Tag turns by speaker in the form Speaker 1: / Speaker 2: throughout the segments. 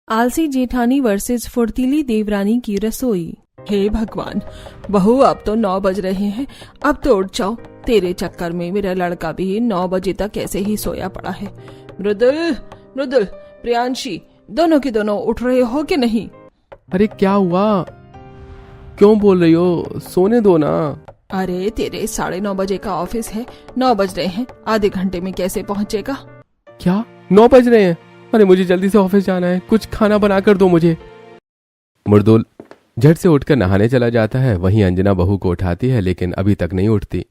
Speaker 1: आलसी जेठानी वर्सेस फुर्तीली देवरानी की रसोई। हे भगवान, बहू अब तो 9 बज रहे हैं, अब तो उठ जाओ। तेरे चक्कर में मेरा लड़का भी 9 बजे तक ऐसे ही सोया पड़ा है। मृदुल, मृदुल, प्रियांशी, दोनों के दोनों उठ रहे हो कि नहीं?
Speaker 2: अरे क्या हुआ, क्यों बोल रही हो? सोने दो ना।
Speaker 1: अरे तेरे 9:30 बजे का ऑफिस है, 9 बज रहे हैं, आधे घंटे में कैसे पहुंचेगा?
Speaker 2: क्या 9 बज रहे हैं? अरे मुझे जल्दी से ऑफिस जाना है, कुछ खाना बना कर दो मुझे। मृदुल झट से उठकर नहाने चला जाता है। वहीं अंजना बहू को उठाती है लेकिन अभी तक नहीं उठती।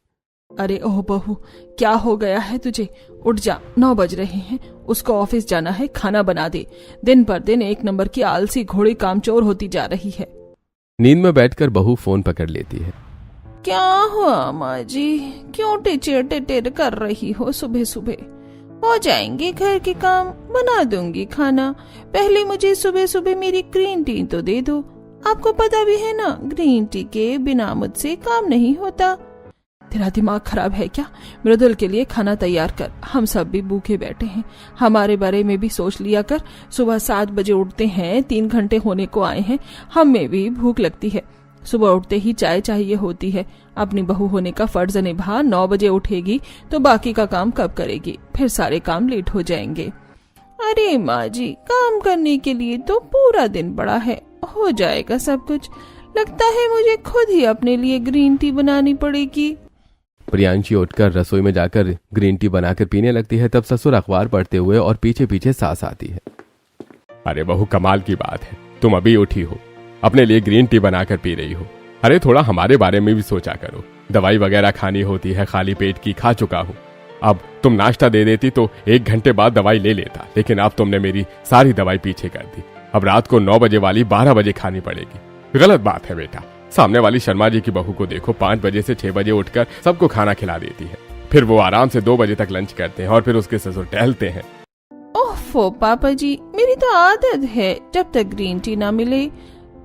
Speaker 1: अरे ओह बहू, क्या हो गया है तुझे? उठ जा, 9 बज रहे हैं, उसको ऑफिस जाना है, खाना बना दे। दिन पर दिन एक नंबर की आलसी घोड़ी कामचोर होती जा रही है।
Speaker 2: नींद में बैठकर बहू फोन पकड़ लेती है।
Speaker 1: क्या हुआ माँ जी, क्यों टिचर टिटर कर रही हो सुबह सुबह? हो जाएंगे घर के काम, बना दूंगी खाना। पहले मुझे सुबह सुबह मेरी ग्रीन टी तो दे दो। आपको पता भी है ना, ग्रीन टी के बिना मुझसे काम नहीं होता। तेरा दिमाग खराब है क्या? मृदुल के लिए खाना तैयार कर, हम सब भी भूखे बैठे हैं। हमारे बारे में भी सोच लिया कर। सुबह 7 बजे उठते हैं, 3 घंटे होने को आए हैं, हमें भी भूख लगती है। सुबह उठते ही चाय चाहिए होती है। अपनी बहू होने का फर्ज निभा। 9 बजे उठेगी तो बाकी का काम कब करेगी? फिर सारे काम लेट हो जाएंगे। अरे माँ जी, काम करने के लिए तो पूरा दिन पड़ा है, हो जाएगा सब कुछ। लगता है मुझे खुद ही अपने लिए ग्रीन टी बनानी पड़ेगी।
Speaker 2: प्रियांशी उठकर रसोई में जाकर ग्रीन टी बनाकर पीने लगती है। तब ससुर अखबार पढ़ते हुए और पीछे पीछे सास आती है।
Speaker 3: अरे बहू, कमाल की बात है, तुम अभी उठी हो, अपने लिए ग्रीन टी बनाकर पी रही हो। अरे थोड़ा हमारे बारे में भी सोचा करो। दवाई वगैरह खानी होती है, खाली पेट की खा चुका हूँ। अब तुम नाश्ता दे देती तो 1 घंटे बाद दवाई ले लेता, लेकिन अब तुमने मेरी सारी दवाई पीछे कर दी। अब रात को 9 बजे वाली 12 बजे खानी पड़ेगी। गलत बात है बेटा। सामने वाली शर्मा जी की बहू को देखो, 5 बजे से 6 बजे उठकर सबको खाना खिला देती है। फिर वो आराम से 2 बजे तक लंच करते हैं और फिर उसके ससुर टहलते हैं।
Speaker 1: ओफो पापा जी, मेरी तो आदत है, जब तक ग्रीन टी ना मिले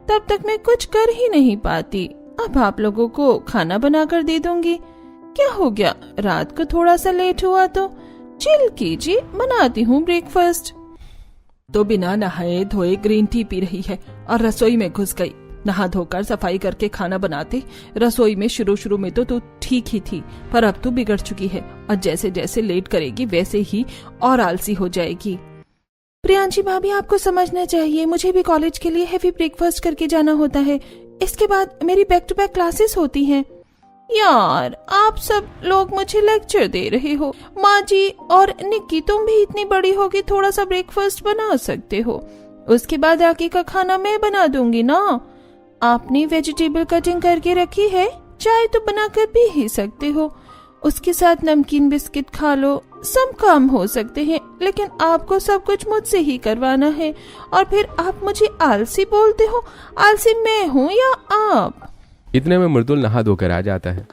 Speaker 1: तब तक मैं कुछ कर ही नहीं पाती। अब आप लोगों को खाना बनाकर दे दूंगी। क्या हो गया, रात को थोड़ा सा लेट हुआ तो चिल कीजिए, बनाती हूँ ब्रेकफास्ट। तो बिना नहाए धोए ग्रीन टी पी रही है और रसोई में घुस गई। नहा धोकर सफाई करके खाना बनाते। रसोई में शुरू में तो तू ठीक ही थी, पर अब तू बिगड़ चुकी है और जैसे जैसे लेट करेगी वैसे ही और आलसी हो जाएगी। प्रियांशी भाभी, आपको समझना चाहिए, मुझे भी कॉलेज के लिए हेवी ब्रेकफास्ट करके जाना होता है। इसके बाद मेरी बैक टू बैक क्लासेस होती हैं। यार, आप सब लोग मुझे लेक्चर दे रहे हो। माँ जी और निक्की, तुम भी इतनी बड़ी हो कि थोड़ा सा ब्रेकफास्ट बना सकते हो। उसके बाद आगे का खाना मैं बना दूंगी ना। आपने वेजिटेबल कटिंग करके रखी है, चाय तो बनाकर पी ही सकते हो। उसके साथ नमकीन बिस्किट खा लो, सब काम हो सकते हैं। लेकिन आपको सब कुछ मुझसे ही करवाना है और फिर आप मुझे आलसी बोलते हो। आलसी मैं हूँ या आप?
Speaker 2: इतने में मृदुल नहा धोकर आ जाता है।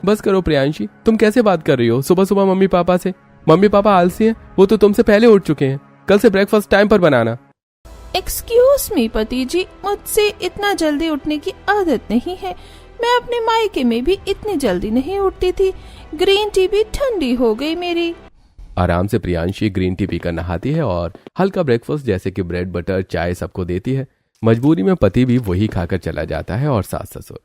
Speaker 2: बस करो प्रियांशी, तुम कैसे बात कर रही हो सुबह सुबह मम्मी पापा से? मम्मी पापा आलसी हैं, वो तो तुमसे पहले उठ चुके हैं। कल से ब्रेकफास्ट टाइम पर बनाना।
Speaker 1: एक्सक्यूज मी पति जी, मुझसे इतना जल्दी उठने की आदत नहीं है। मैं अपने मायके में भी इतनी जल्दी नहीं उठती थी। ग्रीन टी भी ठंडी हो गई मेरी।
Speaker 2: आराम से प्रियांशी ग्रीन टी पीकर नहाती है और हल्का ब्रेकफास्ट जैसे कि ब्रेड बटर चाय सबको देती है। मजबूरी में पति भी वही खाकर चला जाता है और सास ससुर।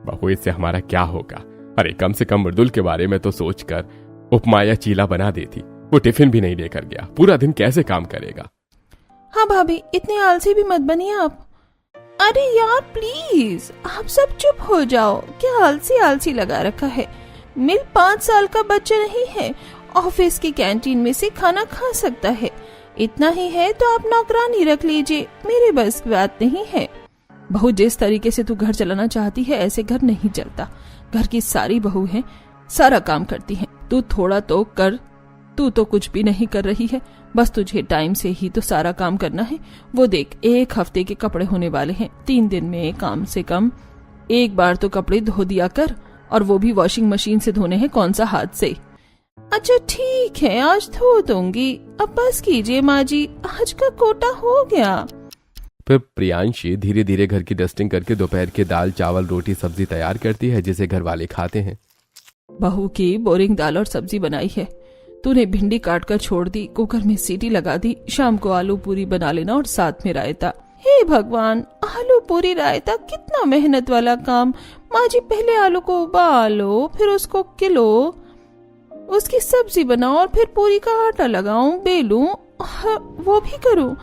Speaker 3: बहू, इससे हमारा क्या होगा? अरे कम से कम मृदुल के बारे में तो सोचकर उपमा या चीला बना देती। वो टिफिन भी नहीं लेकर गया, पूरा दिन कैसे काम करेगा?
Speaker 1: हाँ भाभी, इतने आलसी भी मत बनिए आप। अरे यार प्लीज, आप सब चुप हो जाओ। क्या आलसी आलसी लगा रखा है? मिल 5 साल का बच्चा नहीं है, ऑफिस की कैंटीन में से खाना खा सकता है। इतना ही है तो आप नौकरानी रख लीजिए, मेरे बस की बात नहीं है। बहू, जिस तरीके से तू घर चलाना चाहती है ऐसे घर नहीं चलता। घर की सारी बहू हैं, सारा काम करती हैं, तू थोड़ा तो कर। तू तो कुछ भी नहीं कर रही है, बस तुझे टाइम से ही तो सारा काम करना है। वो देख, 1 हफ्ते के कपड़े होने वाले हैं, 3 दिन में कम से कम 1 बार तो कपड़े धो दिया कर, और वो भी वॉशिंग मशीन से धोने हैं, कौन सा हाथ से। अच्छा ठीक है, आज धो दूंगी। अब बस कीजिए माँ जी, आज का कोटा हो गया।
Speaker 2: फिर प्रियांशी धीरे धीरे घर की डस्टिंग करके दोपहर के दाल चावल रोटी सब्जी तैयार करती है जिसे घर वाले खाते हैं।
Speaker 1: बहू की बोरिंग दाल और सब्जी बनाई है, तूने भिंडी काट कर छोड़ दी, कुकर में सीटी लगा दी, शाम को आलू पूरी बना लेना और साथ में रायता। हे भगवान, आलू पूरी रायता कितना मेहनत वाला काम। माँ जी पहले आलू को उबालो, फिर उसको किलो, उसकी सब्जी बनाओ और फिर पूरी का आटा लगाऊं, बेलूं, वो भी करूं।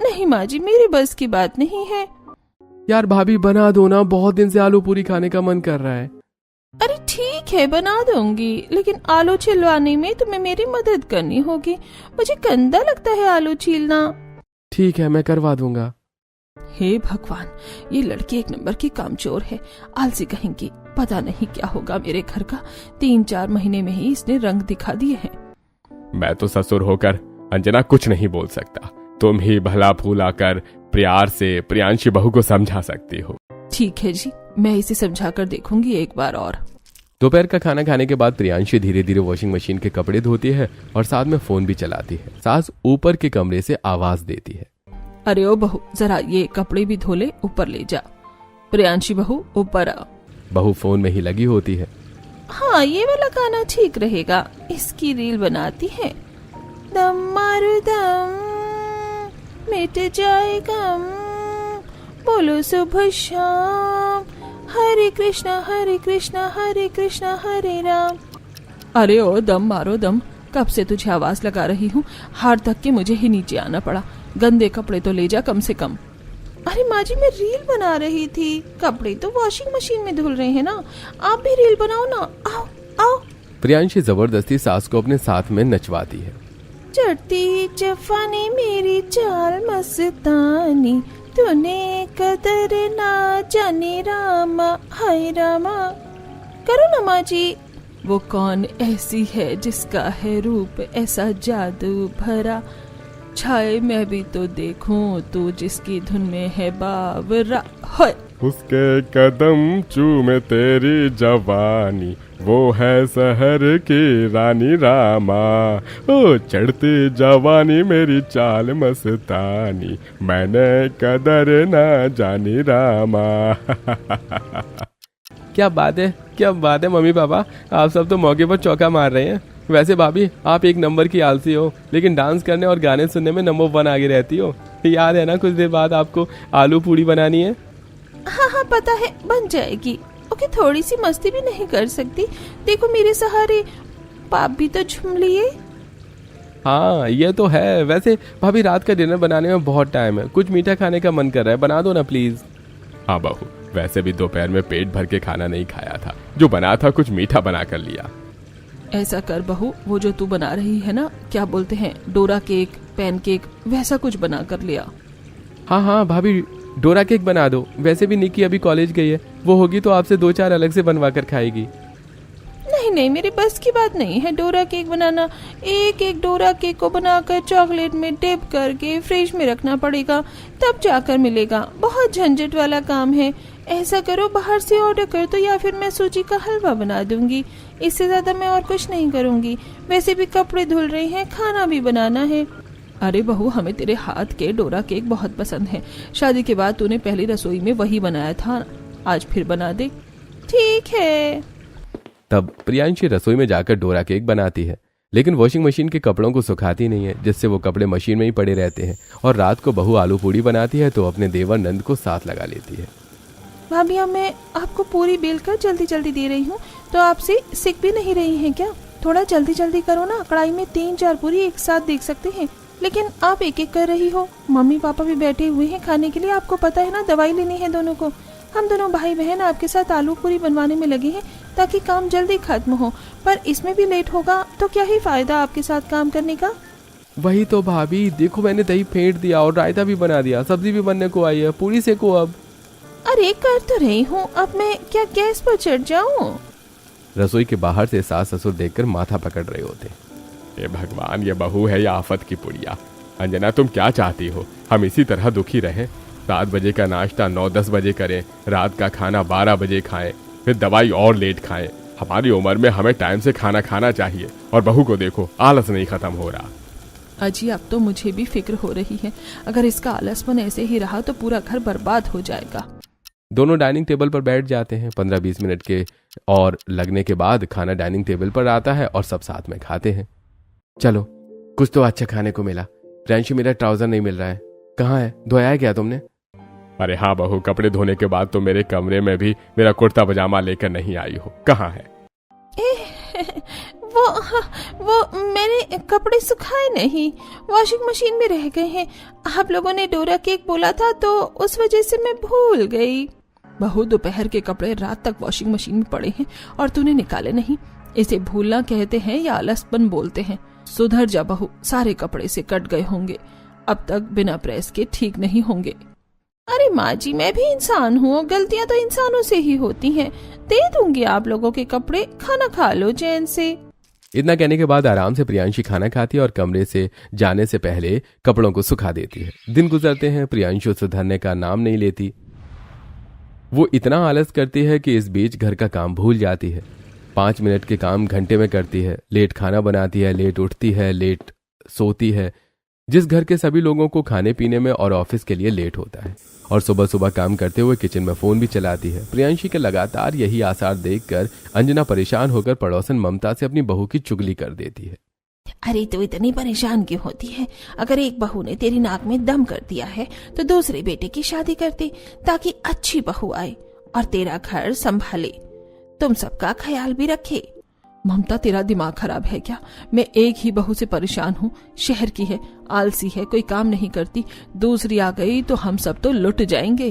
Speaker 1: नहीं माँ जी, मेरे बस की बात नहीं है।
Speaker 2: यार भाभी बना दो ना, बहुत दिन से आलू पूरी खाने का मन कर रहा है।
Speaker 1: अरे ठीक है, बना दूंगी, लेकिन आलू छिलवाने में तुम्हें मेरी मदद करनी होगी। मुझे गंदा लगता है आलू छीलना।
Speaker 2: ठीक है, मैं करवा दूंगा।
Speaker 1: हे भगवान, ये लड़की एक नंबर की कामचोर है, आलसी कहेंगी। पता नहीं क्या होगा मेरे घर का। 3-4 महीने में ही इसने रंग दिखा दिए हैं।
Speaker 3: मैं तो ससुर होकर अंजना कुछ नहीं बोल सकता। तुम ही भला फूला कर प्यार से प्रियांशी बहू को समझा सकती हो।
Speaker 1: ठीक है जी, मैं इसे समझा कर देखूंगी एक बार और।
Speaker 2: दोपहर का खाना खाने के बाद प्रियांशी धीरे धीरे वॉशिंग मशीन के कपड़े धोती है और साथ में फोन भी चलाती है। सास ऊपर के कमरे से आवाज देती है,
Speaker 1: अरे ओ बहू, जरा ये कपड़े भी धो ले, ऊपर ले जा। प्रियांशी बहू ऊपर आ।
Speaker 2: बहू फोन में ही लगी होती है।
Speaker 1: हाँ, ये वाला गाना ठीक रहेगा, इसकी रील बनाती है। दम मारू दम, मिट जाए गम, बोलो सुबह शाम, हरे कृष्णा हरे कृष्णा हरे कृष्णा हरे राम। अरे ओ दम मारो दम, कब से तुझे आवाज लगा रही हूँ, हार तक के मुझे ही नीचे आना पड़ा। गंदे कपड़े तो ले जा कम से कम। अरे माँ जी, मैं रील बना रही थी, कपड़े तो वॉशिंग मशीन में धुल रहे हैं ना, आप भी रील बनाओ ना। आओ आओ।
Speaker 2: प्रियांशी जबरदस्ती सास को अपने साथ में नचवाती है।
Speaker 1: चढ़ती जफानी मेरी चाल मस्तानी, तूने कदर ना जाने रामा, हाय रामा। करो ना माँ जी। वो कौन ऐसी है जिसका है रूप ऐसा जादू भरा, छाए मैं भी तो देखूं तू जिसकी धुन में है बावरा। हाय।
Speaker 3: उसके कदम चूमे तेरी जवानी, वो है शहर की रानी रामा। ओ चढ़ती जवानी मेरी चाल मस्तानी, मैंने कदर ना जानी रामा।
Speaker 2: क्या बात है, क्या बात है मम्मी पापा, आप सब तो मौके पर चौका मार रहे हैं। वैसे भाभी, आप एक नंबर की आलसी हो, लेकिन डांस करने और गाने सुनने में नंबर 1 आगे रहती हो। याद है ना, कुछ देर बाद आपको आलू पूड़ी बनानी है।
Speaker 1: हाँ हाँ पता है, बन जाएगी। ओके, थोड़ी सी मस्ती भी नहीं कर सकती? देखो मेरे सहारे पाप भी तो झूम लिए।
Speaker 2: हाँ ये तो है। वैसे भाभी, रात का डिनर बनाने में बहुत टाइम है, कुछ मीठा खाने का मन कर रहा है, बना दो ना प्लीज।
Speaker 3: हाँ बहू, वैसे भी दोपहर में पेट भर के खाना नहीं खाया था, जो बना था कुछ मीठा बना कर लिया।
Speaker 1: ऐसा कर बहू, वो जो तू बना रही है ना, क्या बोलते हैं, डोरा केक, पैन केक, वैसा कुछ बना कर लिया।
Speaker 2: हाँ हाँ भाभी, डोरा केक बना दो। वैसे भी निक्की अभी कॉलेज गई है, वो होगी तो आपसे 2-4 अलग से बनवा कर खाएगी।
Speaker 1: नहीं नहीं, मेरी बस की बात नहीं है डोरा केक बनाना। एक एक डोरा केक को बनाकर चॉकलेट में डिप करके फ्रिज में रखना पड़ेगा, तब जाकर मिलेगा। बहुत झंझट वाला काम है। ऐसा करो, बाहर से ऑर्डर कर दो, या फिर मैं सूजी का हलवा बना दूंगी। इससे ज्यादा मैं और कुछ नहीं करूंगी। वैसे भी कपड़े धुल रहे हैं, खाना भी बनाना है। अरे बहू, हमें तेरे हाथ के डोरा केक बहुत पसंद है। शादी के बाद तूने पहली रसोई में वही बनाया था, आज फिर बना दे। ठीक है।
Speaker 2: तब प्रियांशी रसोई में जाकर डोरा केक बनाती है, लेकिन वॉशिंग मशीन के कपड़ों को सुखाती नहीं है, जिससे वो कपड़े मशीन में ही पड़े रहते हैं। और रात को बहू आलू पूड़ी बनाती है तो अपने देवर नंद को साथ लगा लेती है।
Speaker 1: भाभी, अब मैं आपको पूरी बेल कर जल्दी जल्दी दे रही हूँ, तो आपसे सिक भी नहीं रही हैं क्या? थोड़ा जल्दी जल्दी करो ना, कढ़ाई में 3-4 पूरी एक साथ देख सकते हैं, लेकिन आप एक एक कर रही हो। मम्मी पापा भी बैठे हुए हैं खाने के लिए, आपको पता है ना, दवाई लेनी है दोनों को। हम दोनों भाई बहन आपके साथ आलू पूरी बनवाने में लगे हैं ताकि काम जल्दी खत्म हो, पर इसमें भी लेट होगा तो क्या ही फायदा आपके साथ काम करने का।
Speaker 2: वही तो भाभी, देखो मैंने दही फेंट दिया और रायता भी बना दिया, सब्जी भी बनने को आई है, पूरी सेको अब।
Speaker 1: अरे कर तो रही हूँ, अब मैं क्या गैस पर चढ़ जाऊँ?
Speaker 2: रसोई के बाहर से सास ससुर देखकर माथा पकड़ रहे होते।
Speaker 3: ये भगवान, ये बहू है या आफत की पुड़िया। अंजना, तुम क्या चाहती हो? हम इसी तरह दुखी रहें? 7 बजे का नाश्ता 9-10 बजे करें, रात का खाना 12 बजे खाएं, फिर दवाई और लेट खाएं। हमारी उम्र में हमें टाइम से खाना खाना चाहिए, और बहू को देखो, आलस नहीं खत्म हो रहा।
Speaker 1: अजी, अब तो मुझे भी फिक्र हो रही है, अगर इसका आलसपन ऐसे ही रहा तो पूरा घर बर्बाद हो जाएगा।
Speaker 2: दोनों डाइनिंग टेबल पर बैठ जाते हैं। 15-20 मिनट के और लगने के बाद खाना डाइनिंग टेबल पर आता है और सब साथ में खाते हैं। चलो, कुछ तो अच्छा खाने को मिला। प्रियांशु, मेरा ट्राउजर नहीं मिल रहा है, कहाँ है? धोया है क्या तुमने?
Speaker 3: अरे हाँ बहू, कपड़े धोने के बाद तो मेरे कमरे में भी मेरा कुर्ता पजामा लेकर नहीं आई हो, कहाँ है?
Speaker 1: वो मैंने कपड़े सुखाए नहीं, वॉशिंग मशीन में रह गए हैं। आप लोगों ने डोरा केक बोला था तो उस वजह से मैं भूल गई। बहू, दोपहर के कपड़े रात तक वॉशिंग मशीन में पड़े हैं और तूने निकाले नहीं। इसे भूलना कहते हैं या आलसपन बोलते हैं। सुधर जा बहू, सारे कपड़े से कट गए होंगे, अब तक बिना प्रेस के ठीक नहीं होंगे। अरे माँ जी, मैं भी इंसान हूँ, गलतियाँ तो इंसानों से ही होती हैं। दे दूंगी आप लोगों के कपड़े, खाना खा लो चैन से।
Speaker 2: इतना कहने के बाद आराम से प्रियांशी खाना खाती है और कमरे से जाने से पहले कपड़ों को सुखा देती है। दिन गुजरते हैं, प्रियांशु सुधरने का नाम नहीं लेती। वो इतना आलस करती है कि इस बीच घर का काम भूल जाती है। 5 मिनट के काम घंटे में करती है, लेट खाना बनाती है, लेट उठती है, लेट सोती है, जिस घर के सभी लोगों को खाने पीने में और ऑफिस के लिए लेट होता है। और सुबह सुबह काम करते हुए किचन में फोन भी चलाती है। प्रियांशी के लगातार यही आसार देखकर अंजना परेशान होकर पड़ोसन ममता से अपनी बहू की चुगली कर देती है।
Speaker 1: अरे तो इतनी परेशान क्यों होती है? अगर एक बहू ने तेरी नाक में दम कर दिया है तो दूसरे बेटे की शादी कर दे, ताकि अच्छी बहू आए और तेरा घर संभाले, तुम सबका ख्याल भी रखे। ममता, तेरा दिमाग खराब है क्या? मैं एक ही बहू से परेशान हूँ, शहर की है, आलसी है, कोई काम नहीं करती, दूसरी आ गई तो हम सब तो लुट जाएंगे।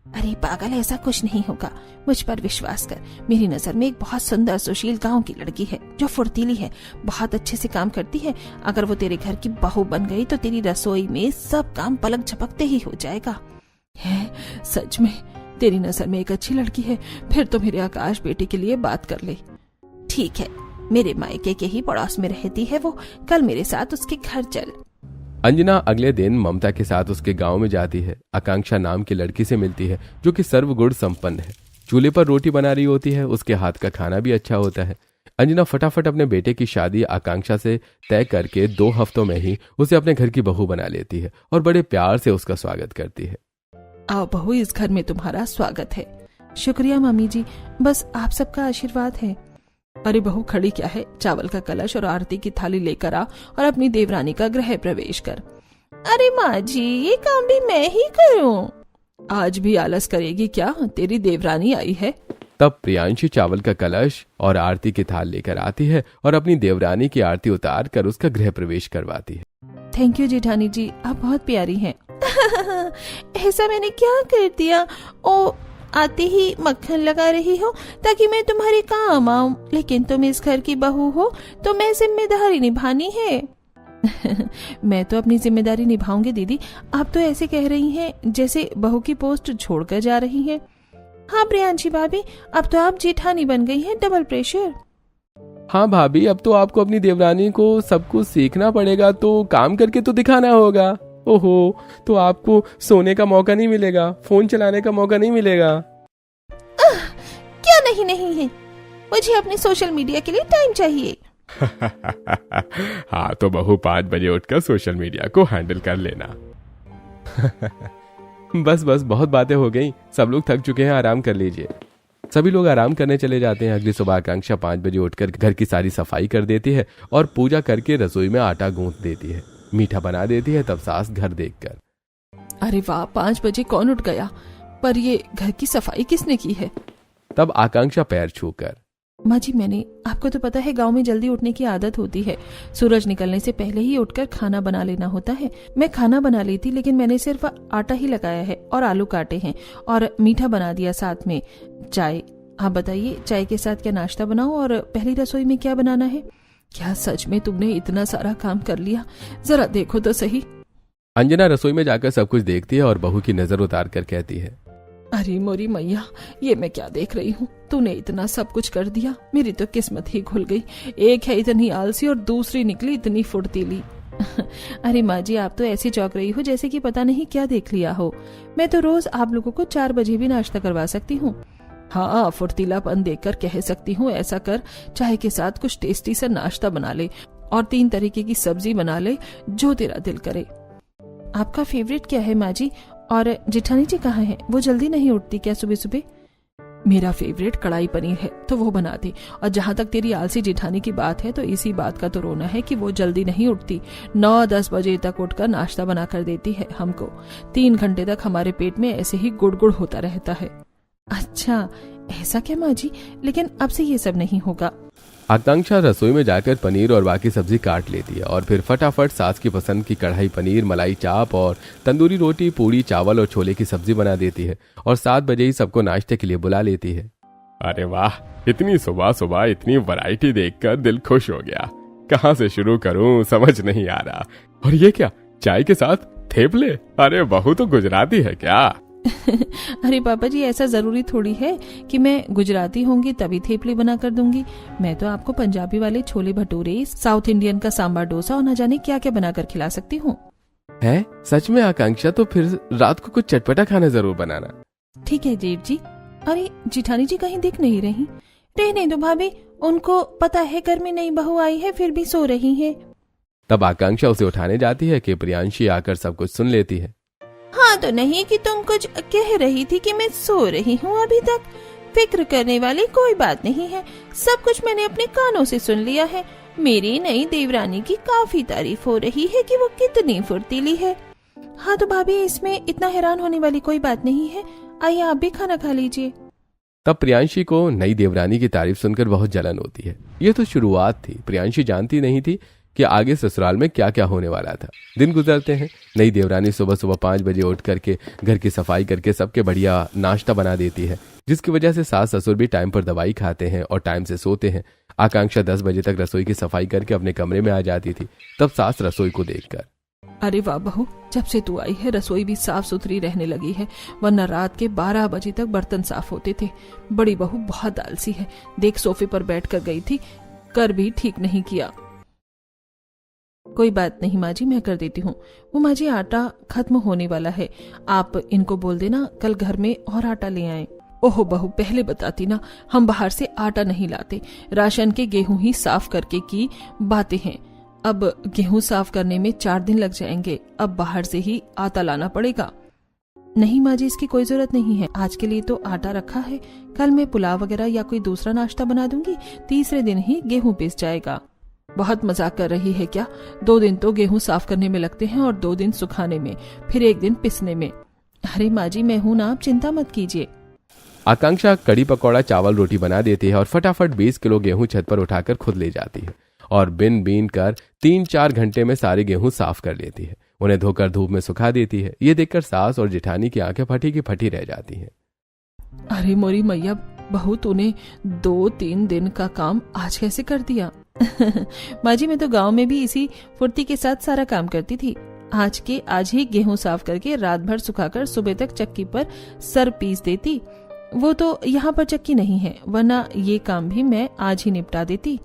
Speaker 1: अरे पागल, ऐसा कुछ नहीं होगा, मुझ पर विश्वास कर। मेरी नजर में एक बहुत सुंदर सुशील गांव की लड़की है जो फुर्तीली है, बहुत अच्छे से काम करती है। अगर वो तेरे घर की बहू बन गई तो तेरी रसोई में सब काम पलक झपकते ही हो जाएगा। है सच में तेरी नजर में एक अच्छी लड़की है? फिर तो मेरे आकाश बेटे के लिए बात कर ले। ठीक है, मेरे मायके के ही पड़ोस में रहती है वो, कल मेरे साथ उसके घर चल।
Speaker 2: अंजना अगले दिन ममता के साथ उसके गांव में जाती है। आकांक्षा नाम की लड़की से मिलती है जो कि सर्वगुण संपन्न है। चूल्हे पर रोटी बना रही होती है, उसके हाथ का खाना भी अच्छा होता है। अंजना फटाफट अपने बेटे की शादी आकांक्षा से तय करके 2 हफ्तों में ही उसे अपने घर की बहू बना लेती है और बड़े प्यार से उसका स्वागत करती है।
Speaker 1: आओ बहू, इस घर में तुम्हारा स्वागत है। शुक्रिया मम्मी जी, बस आप सबका आशीर्वाद है। अरे बहू, खड़ी क्या है? चावल का कलश और आरती की थाली लेकर आ और अपनी देवरानी का गृह प्रवेश कर। अरे माँ जी, ये काम भी मैं ही करूं? आज भी आलस करेगी क्या? तेरी देवरानी आई है।
Speaker 2: तब प्रियांशी चावल का कलश और आरती की थाल लेकर आती है और अपनी देवरानी की आरती उतार कर उसका गृह प्रवेश करवाती है।
Speaker 1: थैंक यू जेठानी जी, आप बहुत प्यारी हैं। ऐसा मैंने क्या कर दिया? ओ, आते ही मक्खन लगा रही हो ताकि मैं तुम्हारे काम आऊं, लेकिन तुम इस घर की बहू हो तो मैं जिम्मेदारी निभानी है। मैं तो अपनी जिम्मेदारी निभाऊंगी दीदी, आप तो ऐसे कह रही हैं जैसे बहू की पोस्ट छोड़कर जा रही हैं। हाँ प्रियांशी भाभी, अब तो आप जेठानी बन गई हैं, डबल प्रेशर।
Speaker 2: हाँ भाभी, अब तो आपको अपनी देवरानी को सब कुछ सीखना पड़ेगा, तो काम करके तो दिखाना होगा। ओहो, तो आपको सोने का मौका नहीं मिलेगा, फोन चलाने का मौका नहीं मिलेगा।
Speaker 1: क्या नहीं है, मुझे अपने सोशल मीडिया के लिए टाइम चाहिए।
Speaker 3: हाँ तो बहू 5 बजे उठकर सोशल मीडिया को हैंडल कर लेना।
Speaker 2: बस बहुत बातें हो गई, सब लोग थक चुके हैं, आराम कर लीजिए। सभी लोग आराम करने चले जाते हैं। अगली सुबह आकांक्षा 5 बजे उठकर घर की सारी सफाई कर देती है और पूजा करके रसोई में आटा गूंथ देती है, मीठा बना देती है। तब सास घर देखकर,
Speaker 1: अरे वाह, 5 बजे कौन उठ गया? पर ये घर की सफाई किसने की है?
Speaker 2: तब आकांक्षा पैर छूकर,
Speaker 1: माँ जी मैंने, आपको तो पता है गांव में जल्दी उठने की आदत होती है, सूरज निकलने से पहले ही उठकर खाना बना लेना होता है। मैं खाना बना ली थी, लेकिन मैंने सिर्फ आटा ही लगाया है और आलू काटे हैं और मीठा बना दिया, साथ में चाय। आप बताइए, चाय के साथ क्या नाश्ता बनाओ और पहली रसोई में क्या बनाना है? क्या सच में तुमने इतना सारा काम कर लिया? जरा देखो तो सही।
Speaker 2: अंजना रसोई में जाकर सब कुछ देखती है और बहू की नजर उतार कर कहती है,
Speaker 1: अरे मोरी मैया, ये मैं क्या देख रही हूँ? तूने इतना सब कुछ कर दिया, मेरी तो किस्मत ही खुल गई। एक है इतनी आलसी और दूसरी निकली इतनी फुर्तीली। अरे माँ जी, आप तो ऐसी चौंक रही हो जैसे कि पता नहीं क्या देख लिया हो। मैं तो रोज आप लोगों को 4 बजे भी नाश्ता करवा सकती हूँ। हाँ, फुर्तीलापन देखकर कह सकती हूँ, ऐसा कर, चाय के साथ कुछ टेस्टी सा नाश्ता बना ले और 3 तरीके की सब्जी बना ले, जो तेरा दिल करे। आपका फेवरेट क्या है माँ जी? और जेठानी जी कहाँ हैं? वो जल्दी नहीं उठती क्या सुबह सुबह? मेरा फेवरेट कढ़ाई पनीर है तो वो बना दे। और जहाँ तक तेरी आलसी जेठानी की बात है तो इसी बात का तो रोना है कि वो जल्दी नहीं उठती। 9-10 बजे तक उठकर नाश्ता बना कर देती है हमको। 3 घंटे तक हमारे पेट में ऐसे ही गुड़ होता रहता है। अच्छा ऐसा क्या माँ जी, लेकिन अब से ये सब नहीं होगा।
Speaker 2: आकांक्षा रसोई में जाकर पनीर और बाकी सब्जी काट लेती है और फिर फटाफट सास की पसंद की कढ़ाई पनीर, मलाई चाप और तंदूरी रोटी, पूड़ी, चावल और छोले की सब्जी बना देती है और 7 बजे ही सबको नाश्ते के लिए बुला लेती है।
Speaker 3: अरे वाह, इतनी सुबह सुबह इतनी वैरायटी देखकर दिल खुश हो गया। कहाँ से शुरू करूं समझ नहीं आ रहा। और ये क्या, चाय के साथ थेपले? अरे बहू तो गुजराती है क्या?
Speaker 1: अरे पापा जी, ऐसा जरूरी थोड़ी है कि मैं गुजराती होंगी तभी थेपले बना कर दूंगी। मैं तो आपको पंजाबी वाले छोले भटूरे, साउथ इंडियन का सांबर डोसा और न जाने क्या क्या बनाकर खिला सकती हूँ।
Speaker 2: है सच में आकांक्षा? तो फिर रात को कुछ चटपटा खाना जरूर बनाना।
Speaker 1: ठीक है जेठ जी। अरे जेठानी जी कहीं दिख नहीं रही। रहने दो भाभी, उनको पता है घर में नई बहू आई है फिर भी सो रही है।
Speaker 2: तब आकांक्षा उसे उठाने जाती है कि प्रियांशी आकर सब कुछ सुन लेती है।
Speaker 1: हाँ तो नहीं कि तुम कुछ कह रही थी कि मैं सो रही हूँ अभी तक। फिक्र करने वाली कोई बात नहीं है, सब कुछ मैंने अपने कानों से सुन लिया है। मेरी नई देवरानी की काफी तारीफ हो रही है कि वो कितनी फुर्तीली है। हाँ तो भाभी, इसमें इतना हैरान होने वाली कोई बात नहीं है। आइए आप भी खाना खा लीजिए।
Speaker 2: तब प्रियांशी को नई देवरानी की तारीफ सुनकर बहुत जलन होती है। ये तो शुरुआत थी, प्रियांशी जानती नहीं थी कि आगे ससुराल में क्या क्या होने वाला था। दिन गुजरते हैं। नई देवरानी सुबह सुबह 5 बजे उठ करके घर की सफाई करके सबके बढ़िया नाश्ता बना देती है, जिसकी वजह से सास ससुर भी टाइम पर दवाई खाते हैं और टाइम से सोते हैं। आकांक्षा 10 बजे तक रसोई की सफाई करके अपने कमरे में आ जाती थी। तब सास रसोई को देखकर,
Speaker 1: अरे वाह बहू, जब से तू आई है रसोई भी साफ सुथरी रहने लगी है, वरना रात के 12 बजे तक बर्तन साफ होते थे। बड़ी बहू बहुत आलसी है। देख सोफे पर बैठ कर गई थी, कर भी ठीक नहीं किया। कोई बात नहीं माँ जी, मैं कर देती हूँ। वो माँ जी आटा खत्म होने वाला है, आप इनको बोल देना कल घर में और आटा ले आएं। ओहो बहू, पहले बताती ना, हम बाहर से आटा नहीं लाते, राशन के गेहूं ही साफ करके की बातें हैं। अब गेहूं साफ करने में 4 दिन लग जाएंगे, अब बाहर से ही आटा लाना पड़ेगा। नहीं माँ जी, इसकी कोई जरूरत नहीं है, आज के लिए तो आटा रखा है। कल मैं पुलाव वगैरह या कोई दूसरा नाश्ता बना दूंगी, तीसरे दिन ही गेहूं पिस जाएगा। बहुत मजाक कर रही है क्या? 2 दिन तो गेहूं साफ करने में लगते हैं और 2 दिन सुखाने में, फिर 1 दिन पिसने में। अरे माँ जी, मैं हूं ना, आप चिंता मत कीजिए।
Speaker 2: आकांक्षा कड़ी पकौड़ा, चावल, रोटी बना देती है और फटाफट 20 किलो गेहूं छत पर उठाकर खुद ले जाती है और बीन कर 3-4 घंटे में सारे गेहूं साफ कर लेती है। उन्हें धोकर धूप में सुखा देती है। ये देखकर सास और जेठानी की आंखें फटी की फटी रह जाती हैं।
Speaker 1: अरे मोरी मैया बहू, तूने 2-3 दिन का काम आज कैसे कर दिया? माँ जी, मैं तो गांव में भी इसी फुर्ती के साथ सारा काम करती थी। आज ही गेहूं साफ करके रात भर सुखाकर सुबह तक चक्की पर सर पीस देती। वो तो यहाँ पर चक्की नहीं है, वरना ये काम भी मैं आज ही निपटा देती।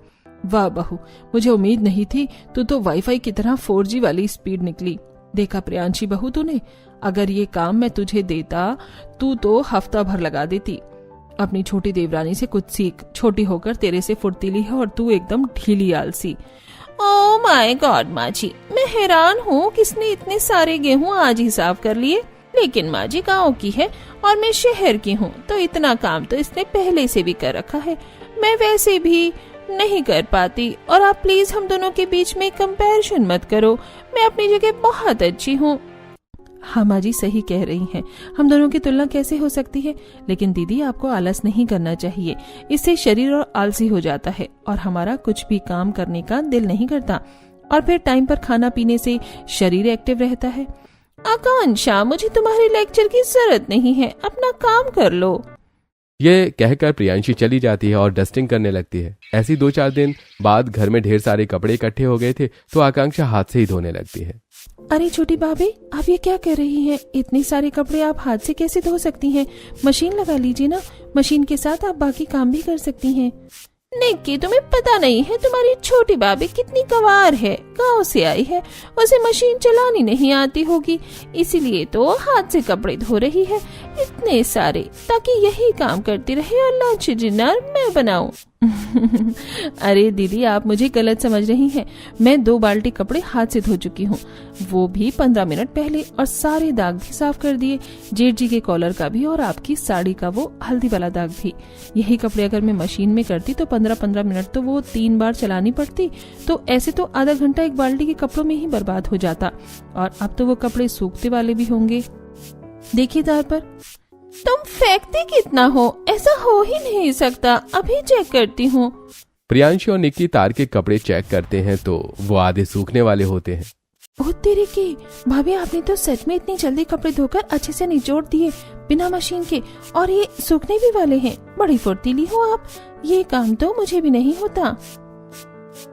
Speaker 1: वाह बहू, मुझे उम्मीद नहीं थी, तू तो वाईफाई की तरह 4G वाली स्पीड निकली। देखा प्रियांशी बहू तूने, अगर ये काम मैं तुझे देता तू तो हफ्ता भर लगा देती। अपनी छोटी देवरानी से कुछ सीख, छोटी होकर तेरे से फुर्तीली है और तू एकदम ढीली आलसी। ओह माय गॉड माँ जी, मैं हैरान हूँ किसने इतने सारे गेहूं आज ही साफ कर लिए। लेकिन माँ जी गाँव की है और मैं शहर की हूँ, तो इतना काम तो इसने पहले से भी कर रखा है। मैं वैसे भी नहीं कर पाती, और आप प्लीज हम दोनों के बीच में कंपैरिजन मत करो। मैं अपनी जगह बहुत अच्छी हूँ। हाँ माँ जी, सही कह रही हैं, हम दोनों की तुलना कैसे हो सकती है। लेकिन दीदी, आपको आलस नहीं करना चाहिए, इससे शरीर और आलसी हो जाता है और हमारा कुछ भी काम करने का दिल नहीं करता, और फिर टाइम पर खाना पीने से शरीर एक्टिव रहता है। आकांक्षा, मुझे तुम्हारे लेक्चर की जरूरत नहीं है, अपना काम कर लो।
Speaker 2: ये कहकर प्रियांशी चली जाती है और डस्टिंग करने लगती है। ऐसी 2-4 दिन बाद घर में ढेर सारे कपड़े इकट्ठे हो गए थे, तो आकांक्षा हाथ से ही धोने लगती है।
Speaker 1: अरे छोटी भाभी, आप ये क्या कर रही हैं? इतने सारे कपड़े आप हाथ से कैसे धो सकती हैं? मशीन लगा लीजिए ना, मशीन के साथ आप बाकी काम भी कर सकती हैं। निक्की, तुम्हें पता नहीं है तुम्हारी छोटी भाभी कितनी गंवार है, गांव से आई है, उसे मशीन चलानी नहीं आती होगी, इसीलिए तो हाथ से कपड़े धो रही है। इतने सारे, ताकि यही काम करती रहे और लंच डिनर मैं बनाऊं। अरे दीदी, आप मुझे गलत समझ रही हैं। मैं 2 बाल्टी कपड़े हाथ से धो चुकी हूँ, वो भी 15 मिनट पहले, और सारे दाग भी साफ कर दिए, जेठ जी के कॉलर का भी और आपकी साड़ी का वो हल्दी वाला दाग भी। यही कपड़े अगर मैं मशीन में करती तो 15-15 मिनट तो वो 3 बार चलानी पड़ती, तो ऐसे तो आधा घंटा एक बाल्टी के कपड़ों में ही बर्बाद हो जाता। और अब तो वो कपड़े सूखते वाले भी होंगे। देखिए तार पर। तुम फेंकते कितना हो? ऐसा हो ही नहीं सकता, अभी चेक करती हूँ।
Speaker 2: प्रियांशी और निक्की तार के कपड़े चेक करते हैं तो वो आधे सूखने वाले होते हैं।
Speaker 1: ओह तेरे की, भाभी आपने तो सच में इतनी जल्दी कपड़े धोकर अच्छे से निचोड़ दिए बिना मशीन के, और ये सूखने भी वाले हैं। बड़ी फुर्तीली हो आप, ये काम तो मुझे भी नहीं होता।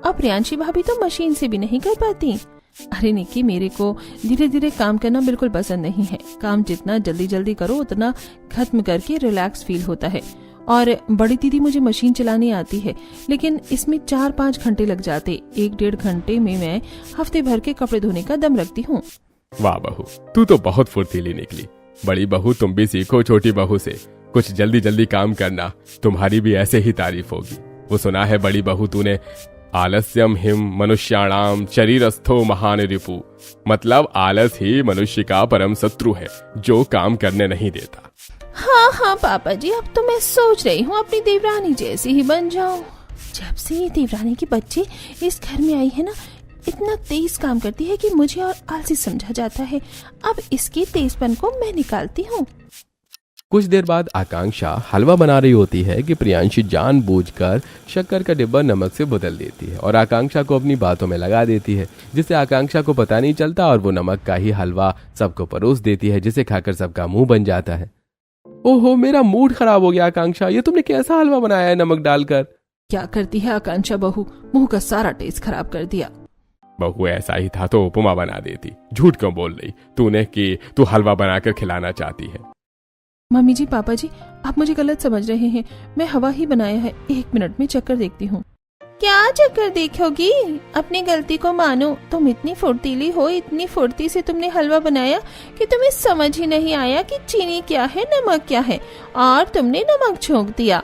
Speaker 1: अब प्रियांशी भाभी तो मशीन से भी नहीं कर पाती। अरे निक्की, मेरे को धीरे धीरे काम करना बिल्कुल पसंद नहीं है। काम जितना जल्दी जल्दी करो उतना खत्म करके रिलैक्स फील होता है। और बड़ी दीदी मुझे मशीन चलानी आती है, लेकिन इसमें 4-5 घंटे लग जाते। 1-1.5 घंटे में मैं हफ्ते भर के कपड़े धोने का दम रखती हूँ।
Speaker 3: वाह बहू, तू तो बहुत फुर्तीली निकली। बड़ी बहू, तुम भी सीखो छोटी बहू से, कुछ जल्दी जल्दी काम करना, तुम्हारी भी ऐसे ही तारीफ होगी। वो सुना है बड़ी बहू तूने, आलस्यम हिम मनुष्याणाम शरीरस्थो महान रिपु, मतलब आलस ही मनुष्य का परम शत्रु है जो काम करने नहीं देता।
Speaker 1: हाँ हाँ पापा जी, अब तो मैं सोच रही हूँ अपनी देवरानी जैसी ही बन जाऊँ। जब से ये देवरानी की बच्चे इस घर में आई है ना, इतना तेज काम करती है कि मुझे और आलसी समझा जाता है। अब इसकी तेजपन को मैं निकालती हूँ।
Speaker 2: कुछ देर बाद आकांक्षा हलवा बना रही होती है कि प्रियांशी जानबूझकर शक्कर का डिब्बा नमक से बदल देती है और आकांक्षा को अपनी बातों में लगा देती है, जिससे आकांक्षा को पता नहीं चलता और वो नमक का ही हलवा सबको परोस देती है, जिसे खाकर सबका मुंह बन जाता है। ओहो, मेरा मूड खराब हो गया आकांक्षा, ये तुमने कैसा हलवा बनाया है नमक डालकर?
Speaker 1: क्या करती है आकांक्षा बहू, मुंह का सारा टेस्ट खराब कर दिया।
Speaker 3: बहू, ऐसा ही था तो उपमा बना देती। झूठ क्यों बोल रही तूने कि तू हलवा बनाकर खिलाना चाहती है?
Speaker 1: मम्मी जी, पापा जी, आप मुझे गलत समझ रहे हैं। मैं हवा ही बनाया है। 1 मिनट में चक्कर देखती हूँ। क्या चक्कर देखोगी? अपनी गलती को मानो। तुम इतनी फुर्तीली हो, इतनी फुर्ती से तुमने हलवा बनाया कि तुम्हें समझ ही नहीं आया कि चीनी क्या है, नमक क्या है, और तुमने नमक छोंक दिया।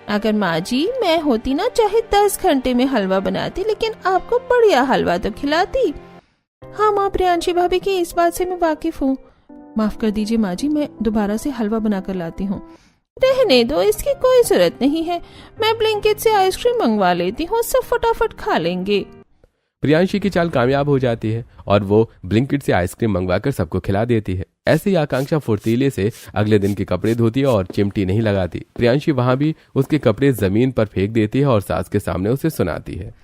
Speaker 1: अगर माँ जी मैं होती ना, चाहे 10 घंटे में हलवा बनाती, लेकिन आपको बढ़िया हलवा तो खिलाती। हाँ माँ, प्रियांशी भाभी की इस बात से मैं वाकिफ हूँ। माफ कर दीजिए माँ जी, मैं दोबारा से हलवा बनाकर लाती हूँ। रहने दो, इसकी कोई जरूरत नहीं है। मैं ब्लिंकिट से आइसक्रीम मंगवा लेती हूँ, सब फटाफट खा लेंगे।
Speaker 2: प्रियांशी की चाल कामयाब हो जाती है और वो ब्लिंकिट से आइसक्रीम मंगवाकर सबको खिला देती है। ऐसे ही आकांक्षा फुर्तीले से अगले दिन के कपड़े धोती है और चिमटी नहीं लगाती। प्रियांशी वहां भी उसके कपड़े जमीन पर फेंक देती है और सास के सामने उसे सुनाती है।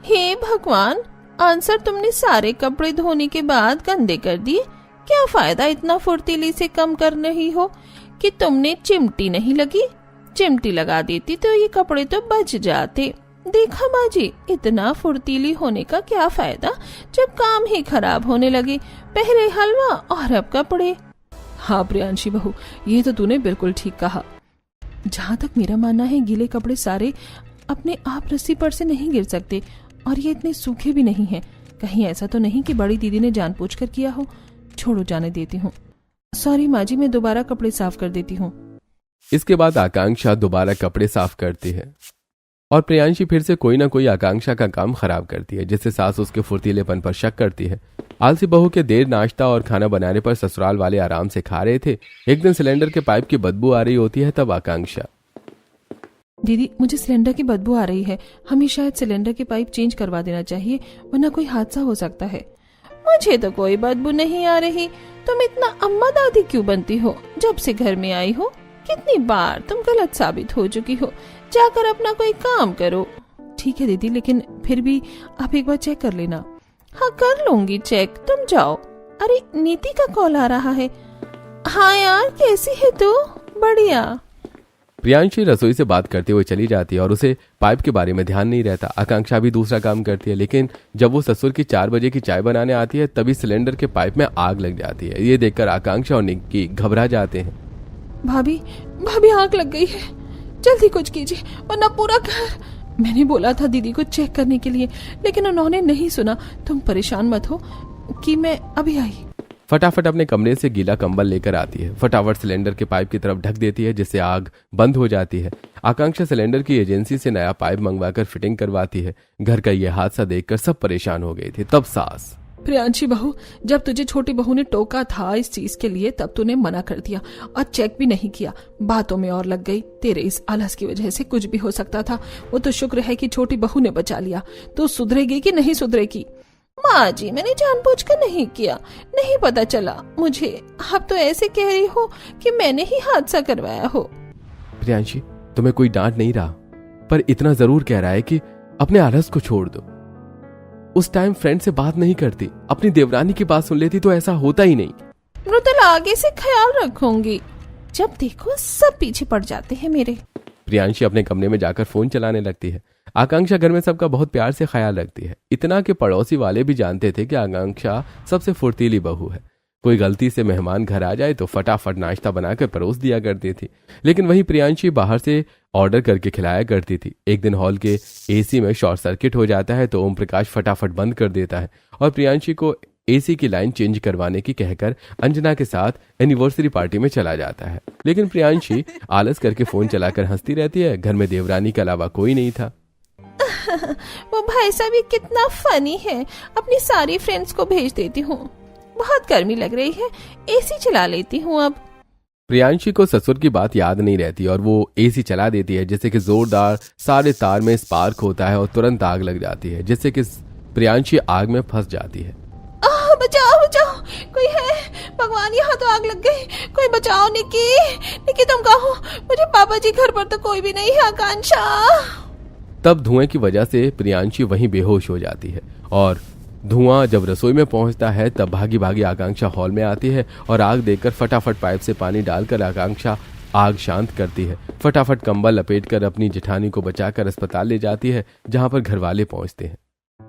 Speaker 1: हे भगवान, आंसर तुमने सारे कपड़े धोने के बाद गंदे कर दिए। क्या फायदा इतना फुर्तीली से कम कर रही हो कि तुमने चिमटी नहीं लगी। चिमटी लगा देती तो ये कपड़े तो बच जाते। देखा माँ जी, इतना फुर्तीली होने का क्या फायदा जब काम ही खराब होने लगे। पहले हलवा और अब कपड़े। हाँ प्रियांशी बहू, ये तो तूने बिल्कुल ठीक कहा। जहाँ तक मेरा मानना है, गीले कपड़े सारे अपने आप रस्सी पर से नहीं गिर सकते, और ये इतने सूखे भी नहीं हैं। कहीं ऐसा तो नहीं कि बड़ी दीदी ने जानबूझकर किया हो। छोड़ो, जाने देती हूँ। सॉरी माँ जी, मैं दोबारा कपड़े साफ कर देती हूँ।
Speaker 2: इसके बाद आकांक्षा दोबारा कपड़े साफ करती है और प्रियांशी फिर से कोई ना कोई आकांक्षा का काम खराब करती है, जिससे सास उसके फुर्तीलेपन पर शक करती है। आलसी बहू के देर नाश्ता और खाना बनाने पर ससुराल वाले आराम से खा रहे थे। एक दिन सिलेंडर के पाइप की बदबू आ रही होती है, तब आकांक्षा,
Speaker 1: दीदी मुझे सिलेंडर की बदबू आ रही है, हमें शायद सिलेंडर के पाइप चेंज करवा देना चाहिए, वरना कोई हादसा हो सकता है। मुझे तो कोई बदबू नहीं आ रही। तुम इतना अम्मा दादी क्यों बनती हो? जब से घर में आई हो कितनी बार तुम गलत साबित हो चुकी हो। जाकर अपना कोई काम करो। ठीक है दीदी, लेकिन फिर भी आप एक बार चेक कर लेना। हाँ कर लूंगी चेक, तुम जाओ। अरे नीति का कॉल आ रहा है। हाँ यार, कैसी है तू? बढ़िया।
Speaker 2: प्रियांशी रसोई से बात करते हुए चली जाती है और उसे पाइप के बारे में ध्यान नहीं रहता। आकांक्षा भी दूसरा काम करती है, लेकिन जब वो ससुर की 4 बजे की चाय बनाने आती है तभी सिलेंडर के पाइप में आग लग जाती है। ये देखकर आकांक्षा और निक्की घबरा जाते हैं।
Speaker 1: भाभी भाभी, आग लग गई है, जल्दी कुछ कीजिए वरना पूरा घर। मैंने बोला था दीदी को चेक करने के लिए, लेकिन उन्होंने नहीं सुना। तुम परेशान मत हो कि मैं अभी आई।
Speaker 2: फटाफट अपने कमरे से गीला कंबल लेकर आती है। फटाफट सिलेंडर के पाइप की तरफ ढक देती है, जिससे आग बंद हो जाती है। आकांक्षा सिलेंडर की एजेंसी से नया पाइप मंगवाकर फिटिंग करवाती है। घर का यह हादसा देखकर सब परेशान हो गए थे। तब सास,
Speaker 1: प्रियांशी बहू, जब तुझे छोटी बहू ने टोका था इस चीज के लिए तब तूने मना कर दिया और चेक भी नहीं किया, बातों में और लग गई। तेरे इस आलस की वजह से कुछ भी हो सकता था। वो तो शुक्र है कि छोटी बहू ने बचा लिया। तू सुधरेगी कि नहीं सुधरेगी? माँ जी, मैंने जानबूझकर नहीं किया, नहीं पता चला मुझे। आप तो ऐसे कह रही हो कि मैंने ही हादसा करवाया हो।
Speaker 2: प्रियांशी, तुम्हें कोई डांट नहीं रहा, पर इतना जरूर कह रहा है कि अपने आलस को छोड़ दो। उस टाइम फ्रेंड से बात नहीं करती, अपनी देवरानी की बात सुन लेती तो ऐसा होता ही नहीं।
Speaker 1: मृदुल, आगे से ख्याल रखूंगी। जब देखो सब पीछे पड़ जाते हैं मेरे।
Speaker 2: प्रियांशी अपने कमरे में जाकर फोन चलाने लगती है। आकांक्षा घर में सबका बहुत प्यार से ख्याल रखती है, इतना कि पड़ोसी वाले भी जानते थे कि आकांक्षा सबसे फुर्तीली बहू है। कोई गलती से मेहमान घर आ जाए तो फटाफट नाश्ता बनाकर परोस दिया करती थी, लेकिन वही प्रियांशी बाहर से ऑर्डर करके खिलाया करती थी। एक दिन हॉल के एसी में शॉर्ट सर्किट हो जाता है तो ओम प्रकाश फटाफट बंद कर देता है और प्रियांशी को एसी की लाइन चेंज करवाने की कहकर अंजना के साथ एनिवर्सरी पार्टी में चला जाता है। लेकिन प्रियांशी आलस करके फोन चलाकर हंसती रहती है। घर में देवरानी के अलावा कोई नहीं था।
Speaker 1: वो भाई साहब ये कितना फनी है। अपनी सारी फ्रेंड्स को भेज देती हूँ। बहुत गर्मी लग रही है, एसी चला लेती हूँ अब।
Speaker 2: प्रियांशी को ससुर की बात याद नहीं रहती और वो एसी चला देती है, जिससे कि जोरदार सारे तार में स्पार्क होता है और तुरंत आग लग जाती है, जिससे कि प्रियांशी आग में फंस जाती है।
Speaker 1: बचाओ बचाओ, कोई है? भगवान, यहाँ तो आग लग गई, कोई बचाओ। निकी, निकी तुम कहो? मुझे पापा जी घर पर तो कोई भी नहीं है। आकांक्षा।
Speaker 2: तब धुएं की वजह से प्रियांशी वहीं बेहोश हो जाती है और धुआं जब रसोई में पहुंचता है तब भागी भागी आकांक्षा हॉल में आती है और आग देखकर फटाफट पाइप से पानी डालकर आकांक्षा आग शांत करती है। फटाफट कंबल लपेटकर अपनी जेठानी को बचाकर अस्पताल ले जाती है, जहां पर घर वाले पहुंचते हैं।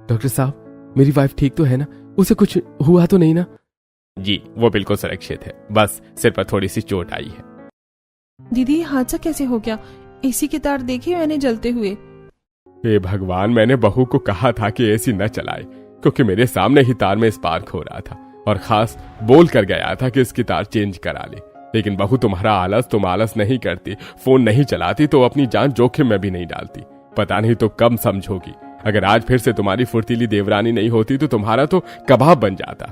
Speaker 2: डॉक्टर साहब, मेरी वाइफ ठीक तो है ना? उसे कुछ हुआ तो नहीं ना?
Speaker 3: जी, वो बिल्कुल सुरक्षित है, बस सिर पर थोड़ी सी चोट आई है।
Speaker 1: दीदी, हादसा कैसे हो गया? एसी के तार देखे मैंने जलते हुए।
Speaker 3: हे भगवान, मैंने बहू को कहा था कि एसी न चलाए, क्योंकि मेरे सामने ही तार में स्पार्क हो रहा था और खास बोल कर गया था कि इसकी तार चेंज करा ले। लेकिन बहू, तुम्हारा आलस, तुम आलस नहीं करती, फोन नहीं चलाती तो अपनी जान जोखिम में भी नहीं डालती। पता नहीं तो कब समझोगी। अगर आज फिर से तुम्हारी फुर्तीली देवरानी नहीं होती तो तुम्हारा तो कबाब बन जाता।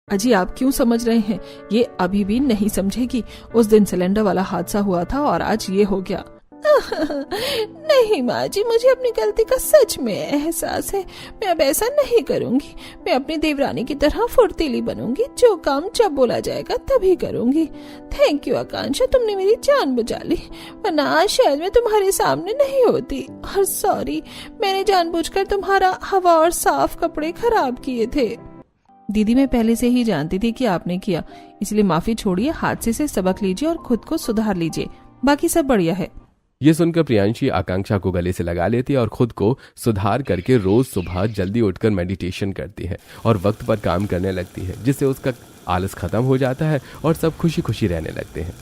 Speaker 1: अजी, आप क्यों समझ रहे हैं? ये अभी भी नहीं समझेगी। उस दिन सिलेंडर वाला हादसा हुआ था और आज ये हो गया। नहीं माँ जी, मुझे अपनी गलती का सच में एहसास है। मैं अब ऐसा नहीं करूंगी। मैं अपनी देवरानी की तरह फुर्तीली बनूंगी। जो काम जब बोला जाएगा तभी करूंगी। थैंक यू आकांक्षा, तुमने मेरी जान बचा ली, वरना आज शायद मैं तुम्हारे सामने नहीं होती। और सॉरी, मैंने जानबूझकर तुम्हारा हवा और साफ कपड़े खराब किए थे। दीदी, मैं पहले से ही जानती थी कि आपने किया, इसलिए माफी छोड़िए, हादसे से सबक लीजिए और खुद को सुधार लीजिए। बाकी सब बढ़िया है।
Speaker 2: ये सुनकर प्रियांशी आकांक्षा को गले से लगा लेती है और खुद को सुधार करके रोज सुबह जल्दी उठकर मेडिटेशन करती है और वक्त पर काम करने लगती है, जिससे उसका आलस खत्म हो जाता है और सब खुशी खुशी रहने लगते हैं।